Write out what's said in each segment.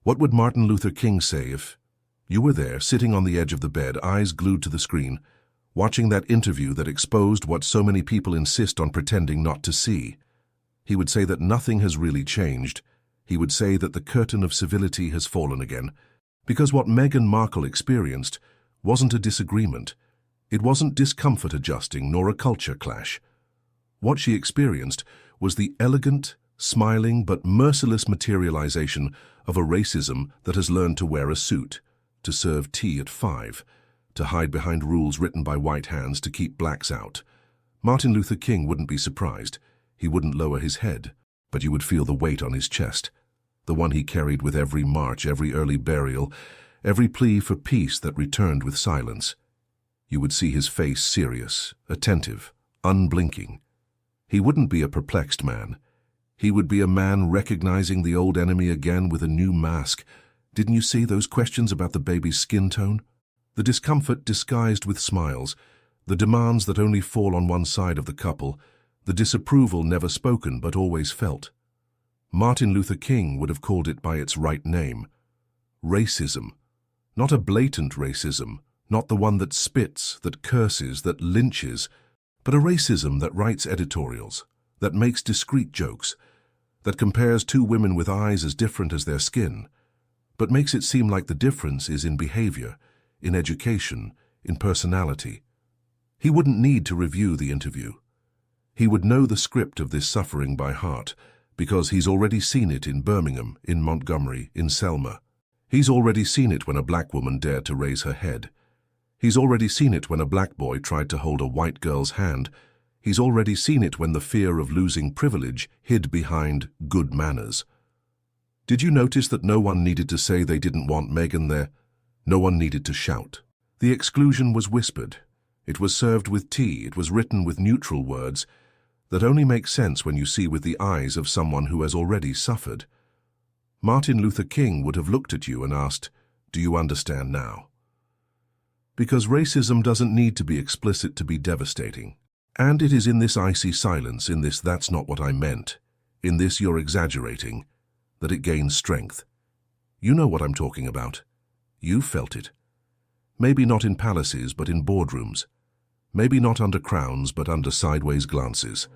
What would Martin Luther King say if you were there, sitting on the edge of the bed, eyes glued to the screen, watching that interview that exposed what so many people insist on pretending not to see? He would say that nothing has really changed. He would say that the curtain of civility has fallen again, because what Meghan Markle experienced wasn't a disagreement. It wasn't discomfort adjusting nor a culture clash. What she experienced was the elegant, smiling but merciless materialization of a racism that has learned to wear a suit, to serve tea at 5, to hide behind rules written by white hands to keep blacks out. Martin Luther King wouldn't be surprised. He wouldn't lower his head, but you would feel the weight on his chest, the one he carried with every march, every early burial, every plea for peace that returned with silence. You would see his face serious, attentive, unblinking. He wouldn't be a perplexed man. He would be a man recognizing the old enemy again with a new mask. Didn't you see those questions about the baby's skin tone? The discomfort disguised with smiles, the demands that only fall on one side of the couple, the disapproval never spoken but always felt. Martin Luther King would have called it by its right name. Racism. Not a blatant racism, not the one that spits, that curses, that lynches, but a racism that writes editorials, that makes discreet jokes, that compares two women with eyes as different as their skin, but makes it seem like the difference is in behavior, in education, in personality. He wouldn't need to review the interview. He would know the script of this suffering by heart, because he's already seen it in Birmingham, in Montgomery, in Selma. He's already seen it when a black woman dared to raise her head. He's already seen it when a black boy tried to hold a white girl's hand. He's already seen it when the fear of losing privilege hid behind good manners. Did you notice that no one needed to say they didn't want Meghan there? No one needed to shout. The exclusion was whispered. It was served with tea. It was written with neutral words that only make sense when you see with the eyes of someone who has already suffered. Martin Luther King would have looked at you and asked, "Do you understand now?" Because racism doesn't need to be explicit to be devastating. And it is in this icy silence, in this "that's not what I meant," in this "you're exaggerating," that it gains strength. You know what I'm talking about. You felt it. Maybe not in palaces, but in boardrooms. Maybe not under crowns, but under sideways glances.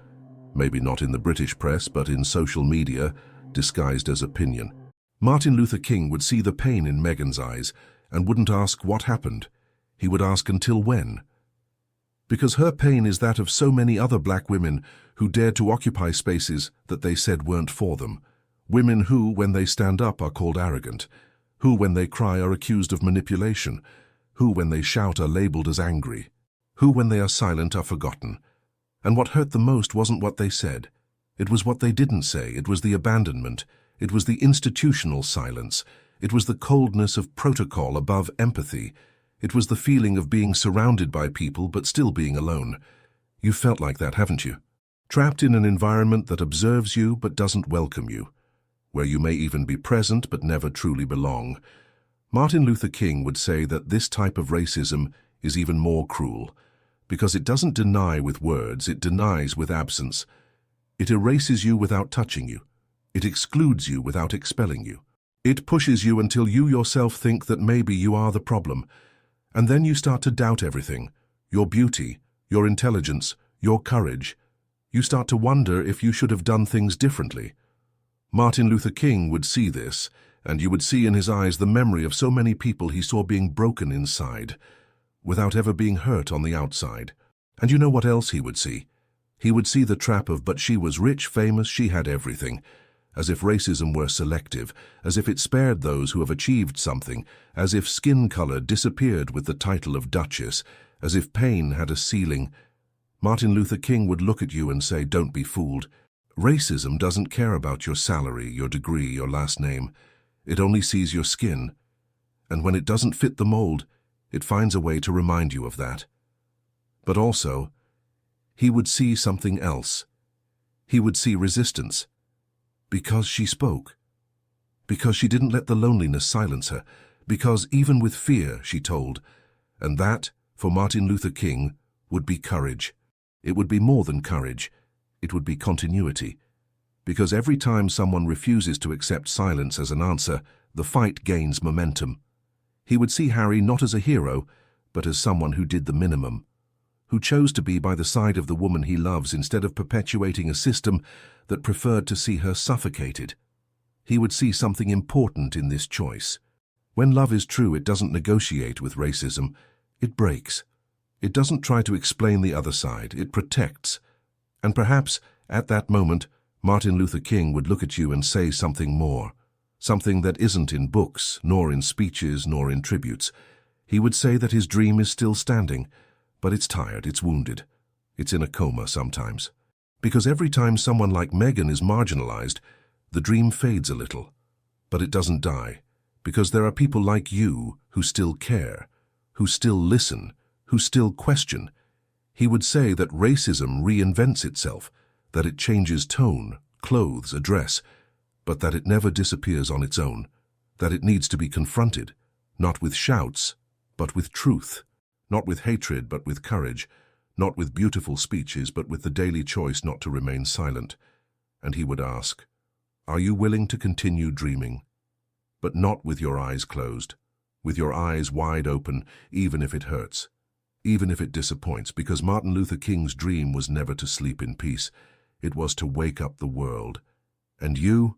Maybe not in the British press, but in social media, disguised as opinion. Martin Luther King would see the pain in Meghan's eyes and wouldn't ask what happened. He would ask until when. Because her pain is that of so many other black women who dared to occupy spaces that they said weren't for them. Women who, when they stand up, are called arrogant. Who, when they cry, are accused of manipulation. Who, when they shout, are labeled as angry. Who, when they are silent, are forgotten. And what hurt the most wasn't what they said. It was what they didn't say. It was the abandonment. It was the institutional silence. It was the coldness of protocol above empathy. It was the feeling of being surrounded by people but still being alone. You've felt like that, haven't you? Trapped in an environment that observes you but doesn't welcome you, where you may even be present but never truly belong. Martin Luther King would say that this type of racism is even more cruel, because it doesn't deny with words, it denies with absence. It erases you without touching you. It excludes you without expelling you. It pushes you until you yourself think that maybe you are the problem. And then you start to doubt everything, your beauty, your intelligence, your courage. You start to wonder if you should have done things differently. Martin Luther King would see this, and you would see in his eyes the memory of so many people he saw being broken inside, without ever being hurt on the outside. And you know what else he would see? He would see the trap of, but she was rich, famous, she had everything. As if racism were selective, as if it spared those who have achieved something, as if skin color disappeared with the title of Duchess, as if pain had a ceiling. Martin Luther King would look at you and say, "Don't be fooled. Racism doesn't care about your salary, your degree, your last name. It only sees your skin. And when it doesn't fit the mold, it finds a way to remind you of that." But also, he would see something else. He would see resistance. Because she spoke. Because she didn't let the loneliness silence her. Because even with fear, she told. And that, for Martin Luther King, would be courage. It would be more than courage. It would be continuity. Because every time someone refuses to accept silence as an answer, the fight gains momentum. He would see Harry not as a hero, but as someone who did the minimum, who chose to be by the side of the woman he loves instead of perpetuating a system that preferred to see her suffocated. He would see something important in this choice. When love is true, it doesn't negotiate with racism. It breaks. It doesn't try to explain the other side. It protects. And perhaps, at that moment, Martin Luther King would look at you and say something more. Something that isn't in books, nor in speeches, nor in tributes. He would say that his dream is still standing, but it's tired, it's wounded. It's in a coma sometimes. Because every time someone like Meghan is marginalized, the dream fades a little. But it doesn't die, because there are people like you who still care, who still listen, who still question. He would say that racism reinvents itself, that it changes tone, clothes, address, but that it never disappears on its own, that it needs to be confronted, not with shouts, but with truth, not with hatred, but with courage, not with beautiful speeches, but with the daily choice not to remain silent. And he would ask, are you willing to continue dreaming? But not with your eyes closed, with your eyes wide open, even if it hurts, even if it disappoints, because Martin Luther King's dream was never to sleep in peace. It was to wake up the world. And you?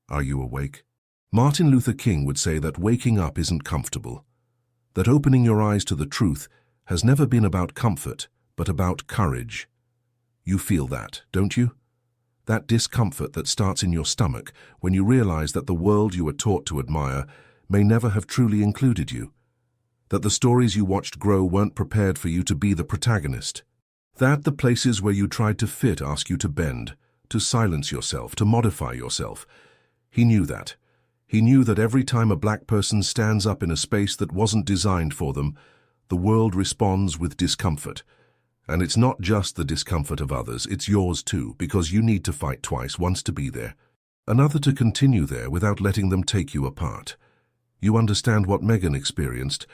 Are you awake? Martin Luther King would say that waking up isn't comfortable, that opening your eyes to the truth has never been about comfort, but about courage. You feel that, don't you? That discomfort that starts in your stomach when you realize that the world you were taught to admire may never have truly included you, that the stories you watched grow weren't prepared for you to be the protagonist, that the places where you tried to fit ask you to bend, to silence yourself, to modify yourself. He knew that. He knew that every time a black person stands up in a space that wasn't designed for them, the world responds with discomfort. And it's not just the discomfort of others, it's yours too, because you need to fight twice, once to be there, another to continue there without letting them take you apart. You understand what Meghan experienced,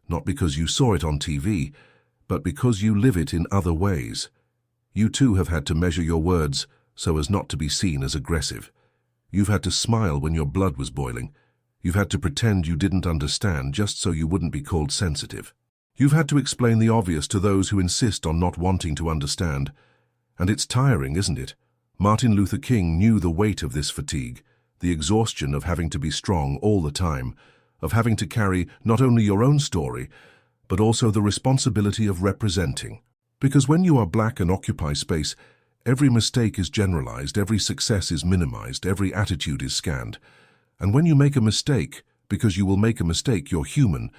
not because you saw it on TV, but because you live it in other ways. You too have had to measure your words so as not to be seen as aggressive. You've had to smile when your blood was boiling. You've had to pretend you didn't understand just so you wouldn't be called sensitive. You've had to explain the obvious to those who insist on not wanting to understand. And it's tiring, isn't it? Martin Luther King knew the weight of this fatigue, the exhaustion of having to be strong all the time, of having to carry not only your own story, but also the responsibility of representing. Because when you are black and occupy space, every mistake is generalized, every success is minimized, every attitude is scanned. And when you make a mistake, because you will make a mistake, you're human,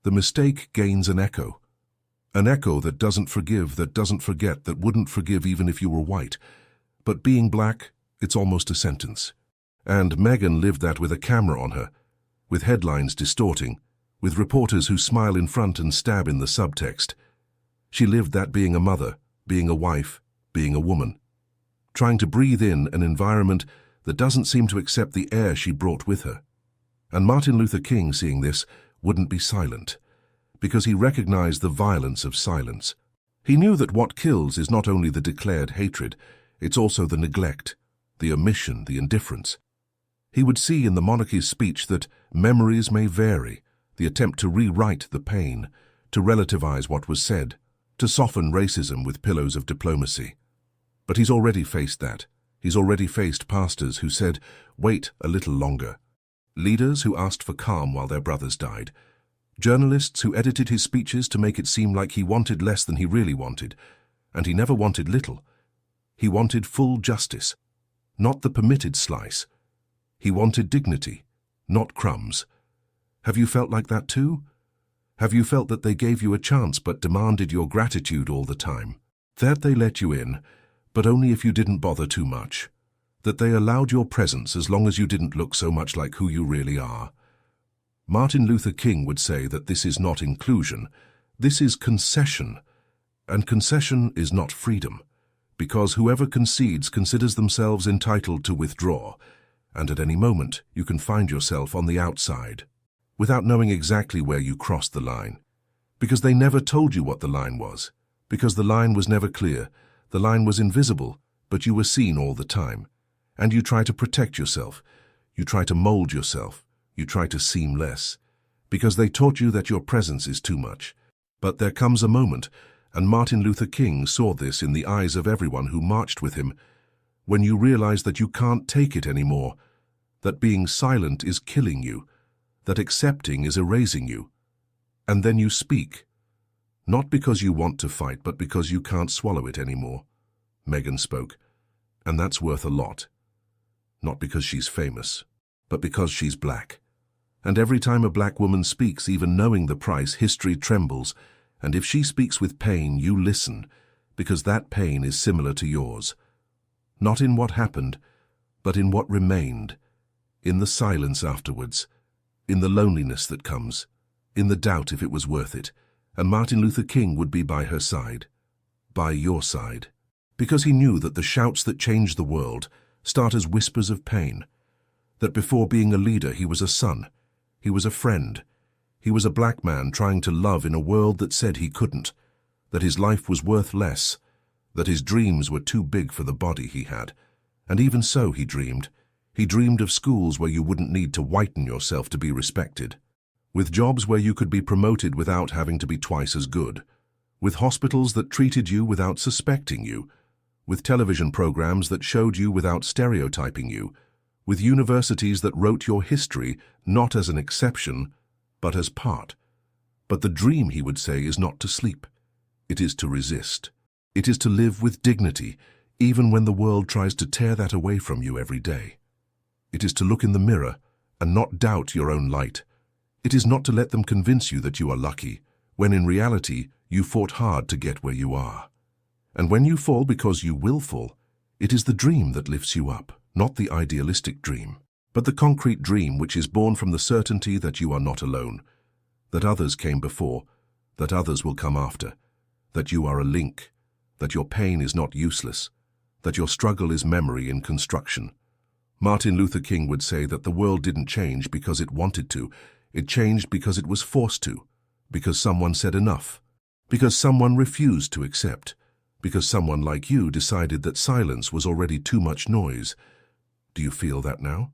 the mistake gains an echo that doesn't forgive, that doesn't forget, that wouldn't forgive even if you were white. But being black, it's almost a sentence. And Meghan lived that with a camera on her, with headlines distorting, with reporters who smile in front and stab in the subtext. She lived that being a mother, being a wife, being a woman, trying to breathe in an environment that doesn't seem to accept the air she brought with her. And Martin Luther King, seeing this, wouldn't be silent, because he recognized the violence of silence. He knew that what kills is not only the declared hatred, it's also the neglect, the omission, the indifference. He would see in the monarchy's speech that memories may vary, the attempt to rewrite the pain, to relativize what was said, to soften racism with pillows of diplomacy. But he's already faced that. He's already faced pastors who said, wait a little longer. Leaders who asked for calm while their brothers died. Journalists who edited his speeches to make it seem like he wanted less than he really wanted. And he never wanted little. He wanted full justice, not the permitted slice. He wanted dignity, not crumbs. Have you felt like that too? Have you felt that they gave you a chance but demanded your gratitude all the time? That they let you in, but only if you didn't bother too much? That they allowed your presence as long as you didn't look so much like who you really are? Martin Luther King would say that this is not inclusion, this is concession. And concession is not freedom, because whoever concedes considers themselves entitled to withdraw, and at any moment you can find yourself on the outside, without knowing exactly where you crossed the line. Because they never told you what the line was, because the line was never clear, the line was invisible, but you were seen all the time. And you try to protect yourself, you try to mold yourself, You try to seem less, because they taught you that your presence is too much. But there comes a moment, and Martin Luther King saw this in the eyes of everyone who marched with him, when you realize that you can't take it anymore, that being silent is killing you, that accepting is erasing you. And then you speak, not because you want to fight, but because you can't swallow it anymore. Meghan spoke, and that's worth a lot. Not because she's famous, but because she's black. And every time a black woman speaks, even knowing the price, history trembles. And if she speaks with pain, you listen, because that pain is similar to yours. Not in what happened, but in what remained, in the silence afterwards, in the loneliness that comes, in the doubt if it was worth it. And Martin Luther King would be by her side, by your side, because he knew that the shouts that change the world start as whispers of pain, that before being a leader he was a son, he was a friend, he was a black man trying to love in a world that said he couldn't, that his life was worth less, that his dreams were too big for the body he had. And even so he dreamed of schools where you wouldn't need to whiten yourself to be respected, with jobs where you could be promoted without having to be twice as good, with hospitals that treated you without suspecting you, with television programs that showed you without stereotyping you, with universities that wrote your history not as an exception, but as part. But the dream, he would say, is not to sleep. It is to resist. It is to live with dignity, even when the world tries to tear that away from you every day. It is to look in the mirror and not doubt your own light. It is not to let them convince you that you are lucky, when in reality you fought hard to get where you are. And when you fall, because you will fall, it is the dream that lifts you up, not the idealistic dream, but the concrete dream which is born from the certainty that you are not alone, that others came before, that others will come after, that you are a link, that your pain is not useless, that your struggle is memory in construction. Martin Luther King would say that the world didn't change because it wanted to, it changed because it was forced to, because someone said enough, because someone refused to accept, because someone like you decided that silence was already too much noise. Do you feel that now?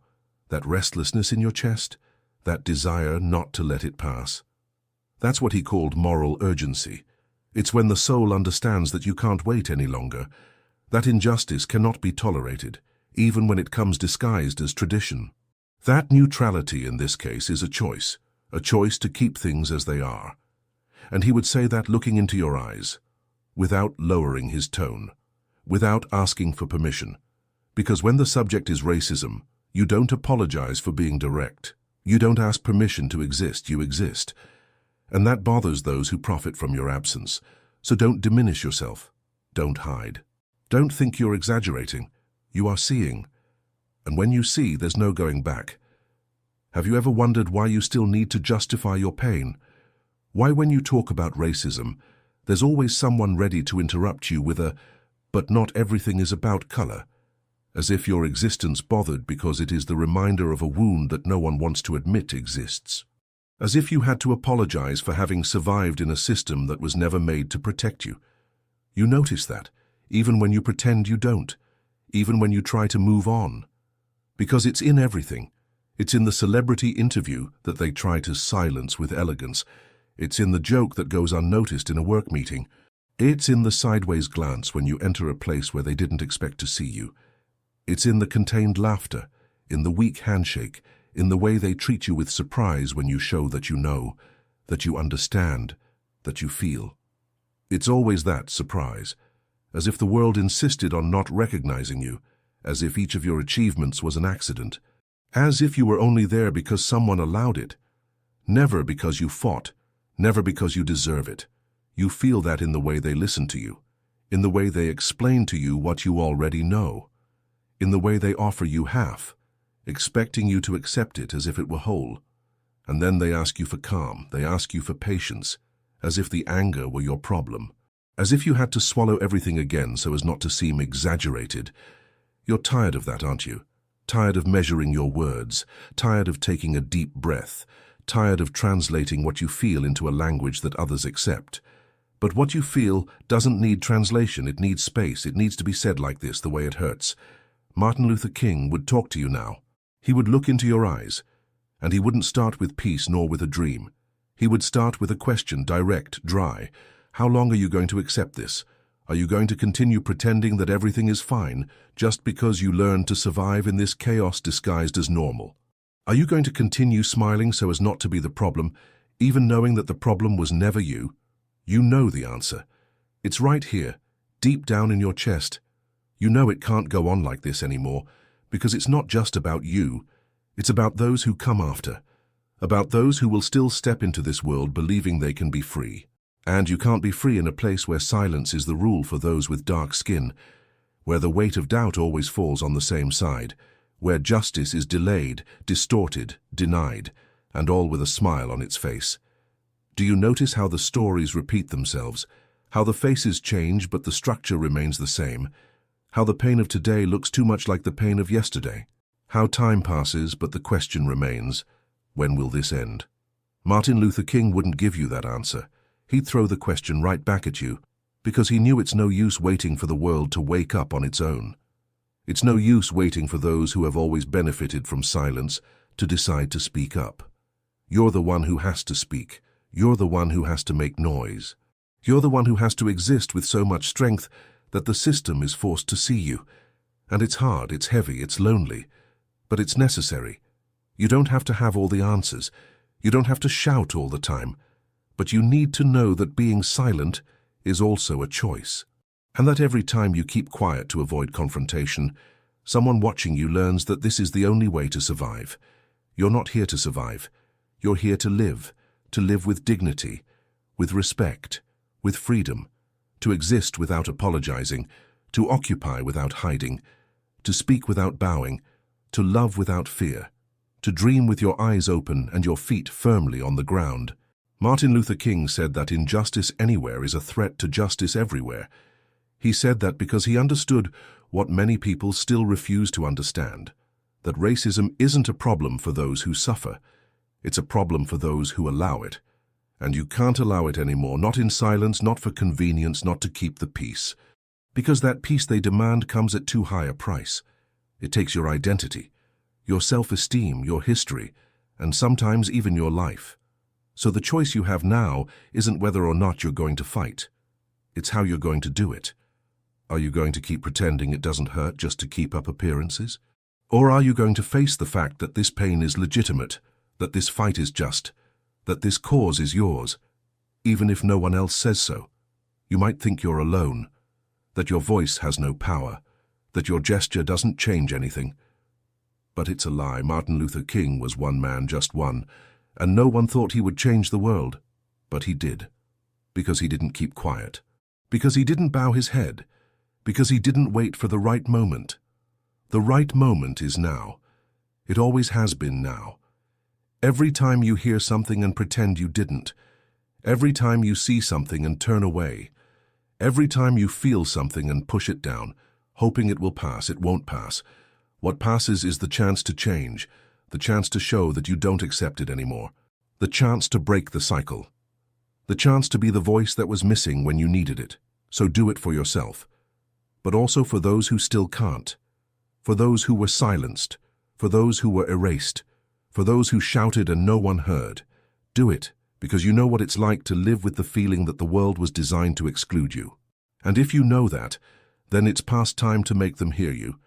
That restlessness in your chest? That desire not to let it pass? That's what he called moral urgency. It's when the soul understands that you can't wait any longer, that injustice cannot be tolerated, even when it comes disguised as tradition. That neutrality in this case is a choice to keep things as they are. And he would say that looking into your eyes, without lowering his tone, without asking for permission. Because when the subject is racism, you don't apologize for being direct. You don't ask permission to exist, you exist. And that bothers those who profit from your absence. So don't diminish yourself. Don't hide. Don't think you're exaggerating. You are seeing. And when you see, there's no going back. Have you ever wondered why you still need to justify your pain? Why when you talk about racism, there's always someone ready to interrupt you with a, "But not everything is about color," as if your existence bothered because it is the reminder of a wound that no one wants to admit exists. As if you had to apologize for having survived in a system that was never made to protect you. You notice that, even when you pretend you don't, even when you try to move on. Because it's in everything. It's in the celebrity interview that they try to silence with elegance. It's in the joke that goes unnoticed in a work meeting. It's in the sideways glance when you enter a place where they didn't expect to see you. It's in the contained laughter, in the weak handshake, in the way they treat you with surprise when you show that you know, that you understand, that you feel. It's always that surprise, as if the world insisted on not recognizing you, as if each of your achievements was an accident, as if you were only there because someone allowed it. Never because you fought, never because you deserve it. You feel that in the way they listen to you, in the way they explain to you what you already know, in the way they offer you half, expecting you to accept it as if it were whole. And then they ask you for calm, they ask you for patience, as if the anger were your problem, as if you had to swallow everything again so as not to seem exaggerated. You're tired of that, aren't you? Tired of measuring your words, tired of taking a deep breath, tired of translating what you feel into a language that others accept. But what you feel doesn't need translation, it needs space, it needs to be said like this, the way it hurts. Martin Luther King would talk to you now. He would look into your eyes, And he wouldn't start with peace nor with a dream. He would start with a question, direct, dry. How long are you going to accept this? Are you going to continue pretending that everything is fine just because you learned to survive in this chaos disguised as normal? Are you going to continue smiling so as not to be the problem, even knowing that the problem was never you? You know the answer. It's right here, deep down in your chest. You know it can't go on like this anymore, because it's not just about you. It's about those who come after, about those who will still step into this world believing they can be free. And you can't be free in a place where silence is the rule for those with dark skin, where the weight of doubt always falls on the same side, where justice is delayed, distorted, denied, and all with a smile on its face. Do you notice how the stories repeat themselves, how the faces change but the structure remains the same, how the pain of today looks too much like the pain of yesterday, how time passes but the question remains, when will this end? Martin Luther King wouldn't give you that answer. He'd throw the question right back at you, because he knew it's no use waiting for the world to wake up on its own. It's no use waiting for those who have always benefited from silence to decide to speak up. You're the one who has to speak. You're the one who has to make noise. You're the one who has to exist with so much strength that the system is forced to see you. And it's hard, it's heavy, it's lonely, but it's necessary. You don't have to have all the answers. You don't have to shout all the time. But you need to know that being silent is also a choice. And that every time you keep quiet to avoid confrontation, someone watching you learns that this is the only way to survive. You're not here to survive. You're here to live with dignity, with respect, with freedom, to exist without apologizing, to occupy without hiding, to speak without bowing, to love without fear, to dream with your eyes open and your feet firmly on the ground. Martin Luther King said that injustice anywhere is a threat to justice everywhere. He said that because he understood what many people still refuse to understand, that racism isn't a problem for those who suffer. It's a problem for those who allow it. And you can't allow it anymore, not in silence, not for convenience, not to keep the peace. Because that peace they demand comes at too high a price. It takes your identity, your self-esteem, your history, and sometimes even your life. So the choice you have now isn't whether or not you're going to fight. It's how you're going to do it. Are you going to keep pretending it doesn't hurt just to keep up appearances? Or are you going to face the fact that this pain is legitimate, that this fight is just, that this cause is yours, even if no one else says so? You might think you're alone, that your voice has no power, that your gesture doesn't change anything. But it's a lie. Martin Luther King was one man, just one, and no one thought he would change the world. But he did, because he didn't keep quiet, because he didn't bow his head, because he didn't wait for the right moment. The right moment is now. It always has been now. Every time you hear something and pretend you didn't, every time you see something and turn away, every time you feel something and push it down, hoping it will pass, it won't pass. What passes is the chance to change, the chance to show that you don't accept it anymore, the chance to break the cycle, the chance to be the voice that was missing when you needed it. So do it for yourself, but also for those who still can't, for those who were silenced, for those who were erased, for those who shouted and no one heard. Do it, because you know what it's like to live with the feeling that the world was designed to exclude you. And if you know that, then it's past time to make them hear you,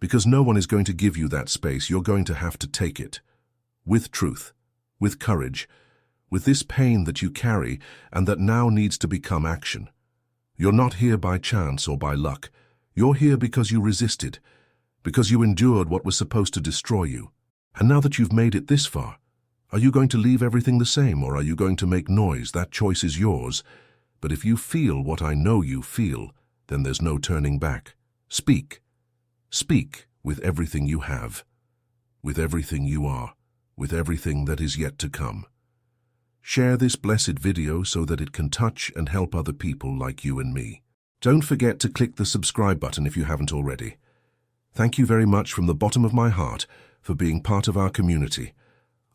because no one is going to give you that space. You're going to have to take it, with truth, with courage, with this pain that you carry and that now needs to become action. You're not here by chance or by luck. You're here because you resisted, because you endured what was supposed to destroy you. And now that you've made it this far, are you going to leave everything the same, or are you going to make noise? That choice is yours. But if you feel what I know you feel, then there's no turning back. Speak. Speak with everything you have, with everything you are, with everything that is yet to come. Share this blessed video so that it can touch and help other people like you and me. Don't forget to click the subscribe button if you haven't already. Thank you very much from the bottom of my heart for being part of our community.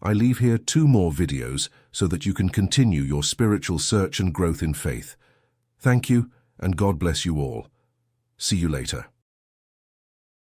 I leave here 2 more videos so that you can continue your spiritual search and growth in faith. Thank you, and God bless you all. See you later.